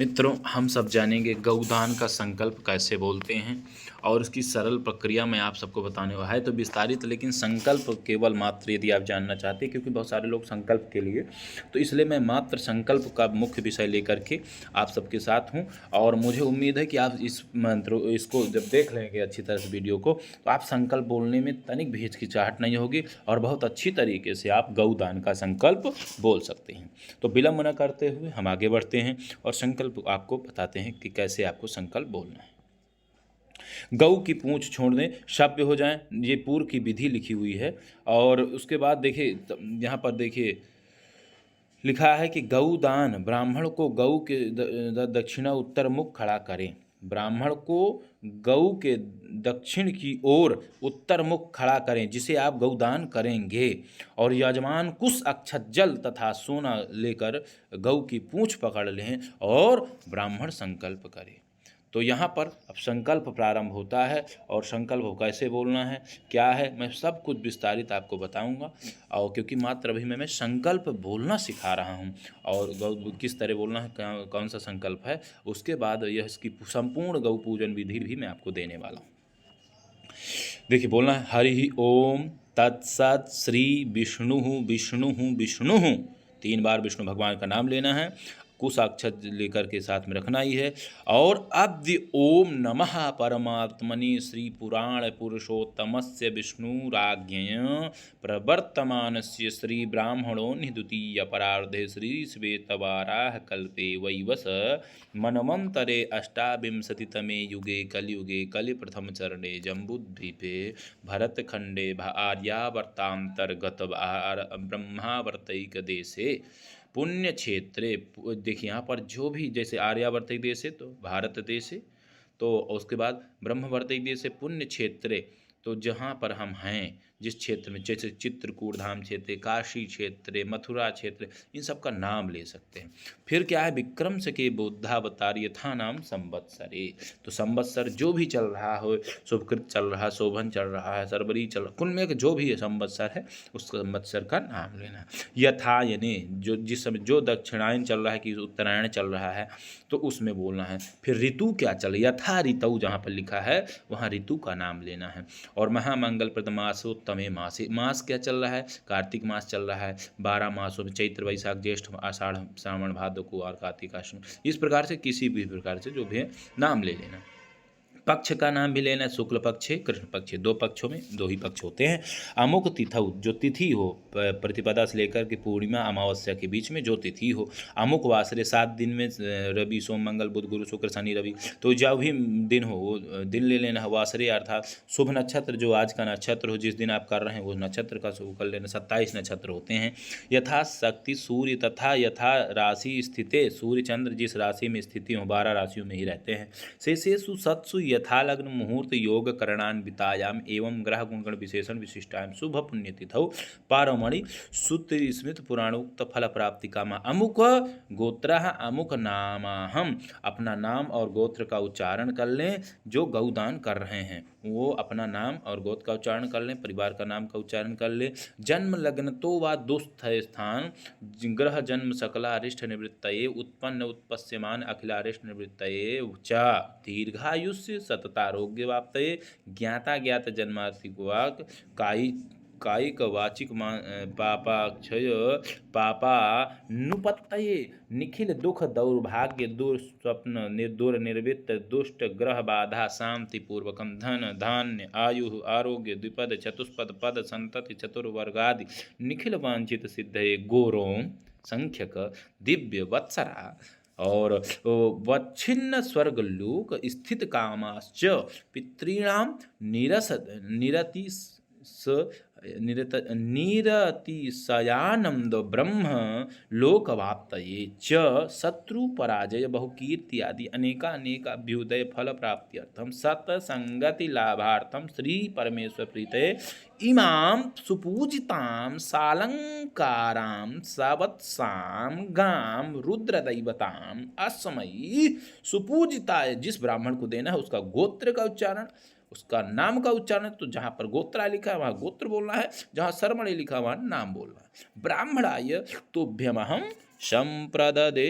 मित्रों, हम सब जानेंगे गौदान का संकल्प कैसे बोलते हैं और उसकी सरल प्रक्रिया मैं आप सबको बताने वाला है तो विस्तारित, लेकिन संकल्प केवल मात्र यदि आप जानना चाहते हैं, क्योंकि बहुत सारे लोग संकल्प के लिए, तो इसलिए मैं मात्र संकल्प का मुख्य विषय लेकर के आप सबके साथ हूं। और मुझे उम्मीद है कि आप इस मंत्र इसको जब देख लेंगे अच्छी तरह से वीडियो को, तो आप संकल्प बोलने में तनिक भी हिचकिचाहट नहीं होगी और बहुत अच्छी तरीके से आप गौदान का संकल्प बोल सकते हैं। तो विलंब न करते हुए हम आगे बढ़ते हैं और संकल्प आपको बताते हैं कि कैसे आपको संकल्प बोलना है। गौ की पूंछ छोड़ने सभ्य हो जाएं, ये पूर्व की विधि लिखी हुई है। और उसके बाद देखिए, यहाँ पर देखिए लिखा है कि गौदान ब्राह्मण को गौ के दक्षिणा उत्तर मुख खड़ा करें। ब्राह्मण को गौ के दक्षिण की ओर उत्तर मुख खड़ा करें जिसे आप गौदान करेंगे, और यजमान कुश अक्षत जल तथा सोना लेकर गौ की पूंछ पकड़ लें और ब्राह्मण संकल्प करें। तो यहाँ पर अब संकल्प प्रारंभ होता है और संकल्प कैसे बोलना है, क्या है, मैं सब कुछ विस्तारित आपको बताऊंगा। और क्योंकि मात्र अभी मैं संकल्प बोलना सिखा रहा हूँ और गौ किस तरह बोलना है, कौन सा संकल्प है, उसके बाद यह इसकी संपूर्ण गौ पूजन विधि भी मैं आपको देने वाला हूँ। देखिए बोलना है, हरि ओम तत्सत श्री विष्णु विष्णु विष्णु। 3 बार विष्णु भगवान का नाम लेना है, कुश अक्षत लेकर के साथ में रखना ही है। और अद्य ओम नमः परमात्मने श्री पुराण पुरुषोत्तमस्य विष्णुराज्ञय प्रवर्तमानस्य श्री ब्राह्मणोन्हि द्वितीय परार्धे श्री श्वेतवाराह कल्पे वैवस मनवंतरे अष्टाविंशतितमे युगे कलियुगे कलि प्रथम चरणे जम्बूद्वीपे भरतखंडे आर्यावर्तांतर्गत ब्रह्मावर्तैक देशे पुण्य क्षेत्रे। देखिए यहाँ पर जो भी, जैसे आर्यावर्तिक देश है तो भारत देश है, तो उसके बाद ब्रह्मवर्तिक देश है पुण्य क्षेत्रे, तो जहाँ पर हम हैं जिस क्षेत्र में, जैसे चित्रकूट धाम क्षेत्र, काशी क्षेत्र, मथुरा क्षेत्र, इन सब का नाम ले सकते हैं। फिर क्या है, विक्रम से के बुद्धावतार यथा नाम संवत्सरे, तो संवत्सर जो भी चल रहा हो, शुभकृत चल रहा है, शोभन चल रहा है, सरबरी चल रहा, कुल में जो भी संवत्सर है उस संवत्सर का नाम लेना। यथा यानी जो जिस समय जो दक्षिणायन चल रहा है कि उत्तरायण चल रहा है तो उसमें बोलना है। फिर ऋतु क्या चल, यथा ऋतु जहाँ पर लिखा है वहाँ ऋतु का नाम लेना है। और महामंगल प्रद मासोत्तमे मासे, मास क्या चल रहा है, कार्तिक मास चल रहा है, 12 मासों में चैत्र वैशाख ज्येष्ठ आषाढ़ श्रावण भाद्र को और कार्तिक आश्विन, इस प्रकार से किसी भी प्रकार से जो भी है नाम ले लेना। पक्ष का नाम भी लेना है, शुक्ल पक्ष कृष्ण पक्ष, 2 पक्षों में 2 ही पक्ष होते हैं। अमुक तिथौ, जो तिथि हो, प्रतिपदा से लेकर के पूर्णिमा अमावस्या के बीच में जो तिथि हो। अमुक वासरे, 7 दिन में रवि सोम मंगल बुध गुरु शुक्र शनि रवि, तो जो भी दिन हो वो दिन ले लेना है। वासरे अर्थात शुभ नक्षत्र, जो आज का नक्षत्र हो, जिस दिन आप कर रहे हैं वो नक्षत्र का शुभ कर लेना। 27 नक्षत्र होते हैं। यथा शक्ति सूर्य तथा यथा राशि स्थिते, सूर्य चंद्र जिस राशि में स्थिति हो, 12 राशियों में ही रहते हैं। शेषेषु सत्सु यथा लग्न मुहूर्त योग करणान्वितायाम एवं ग्रह गुणगण विशेषण विशिष्टायाम शुभ पुण्यतिथौ पारमणि सूत्र स्मृत पुराणोक्त फल प्राप्ति कामा। अमुक गोत्र अमुक नामाहम, अपना नाम और गोत्र का उच्चारण कर लें। जो गौदान कर रहे हैं वो अपना नाम और गोत्र का उच्चारण कर लें, परिवार का नाम का उच्चारण कर लें। जन्म लग्न तो व दुस्थ स्थान ग्रह जन्म सकला अरिष्ट निवृत्तये उत्पन्न उत्पस्यमान अखिलारिष्ट निवृत्तये च दीर्घायुष्य सततारोग्य वाप्तये ज्ञाता ज्ञात जन्मार्थिक वाक कायिक वाचिक पापाक्षय पापा नुपत्तये निखिल दुख दौर्भाग्य दुर्स्वप्न निर्दुर निर्वित्त दुष्ट ग्रह बाधा शांति पूर्वकम धन धान्य आयु आरोग्य द्विपद चतुष्पद पद संतति चतुर्वर्गादि निखिल वांछित सिद्धये गोरों संख्यक दिव्य वत्सरा और वच्छिन्न स्वर्गलोक स्थित कामाश्च पितॄणाम निरतिशयानंद ब्रह्म लोकवाप्तये च शत्रु पराजय बहुकीर्ति आदि अनेकानेकाभ्युदय फल प्राप्त्यर्थम सत्संगति लाभार्थम श्री परमेश्वर प्रीतये इमां सुपूजितां सालंकारां सवत्सां गां रुद्रदैवतां अस्मयी सुपूजिताय, जिस ब्राह्मण को देना है उसका गोत्र का उच्चारण, उसका नाम का उच्चारण। तो जहाँ पर गोत्रा लिखा है वहाँ गोत्र बोलना है, जहाँ शर्मणे लिखा है वहाँ नाम बोलना है। ब्राह्मणाय तुभ्यमहं संप्रददे।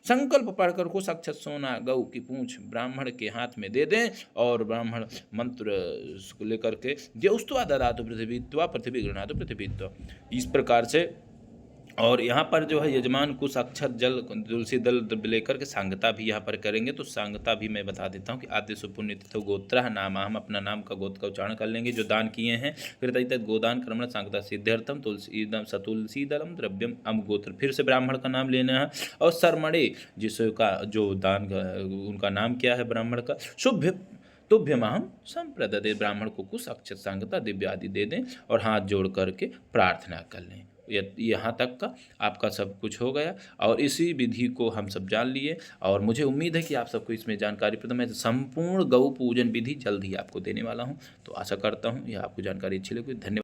संकल्प पढ़कर कुछ अक्षत सोना गौ की पूंछ ब्राह्मण के हाथ में दे दें और ब्राह्मण मंत्र लेकर के द्यौस्त्वा ददातु पृथ्वीत्वा पृथ्वी गृह्णातु पृथ्वीत्वा, इस प्रकार से। और यहाँ पर जो है यजमान कुछ अक्षत जल तुलसी दल लेकर के सांगता भी यहाँ पर करेंगे। तो सांगता भी मैं बता देता हूँ कि आद्य सुपुण्यतिथो गोत्र नाम, हम अपना नाम का गोत्र का उच्चारण कर लेंगे जो दान किए हैं। कृतयित गोदान कर्मण सांगता सिद्ध्यर्थम तुलसी सतुलसी दलम द्रव्यम अम गोत्र, फिर से ब्राह्मण का नाम लेना है। और सरमणे जिसका जो दान उनका नाम क्या है ब्राह्मण का, शुभ तुभ्यमहम संप्रददे, ब्राह्मण को कुछ अक्षत सांगता दिव्य आदि दे दें और हाथ जोड़ करके प्रार्थना कर लें। यहाँ तक का आपका सब कुछ हो गया और इसी विधि को हम सब जान लिए और मुझे उम्मीद है कि आप सबको इसमें जानकारी प्रदान। मैं संपूर्ण गौ पूजन विधि जल्द ही आपको देने वाला हूँ। तो आशा करता हूँ यह आपको जानकारी अच्छी लगी। धन्यवाद।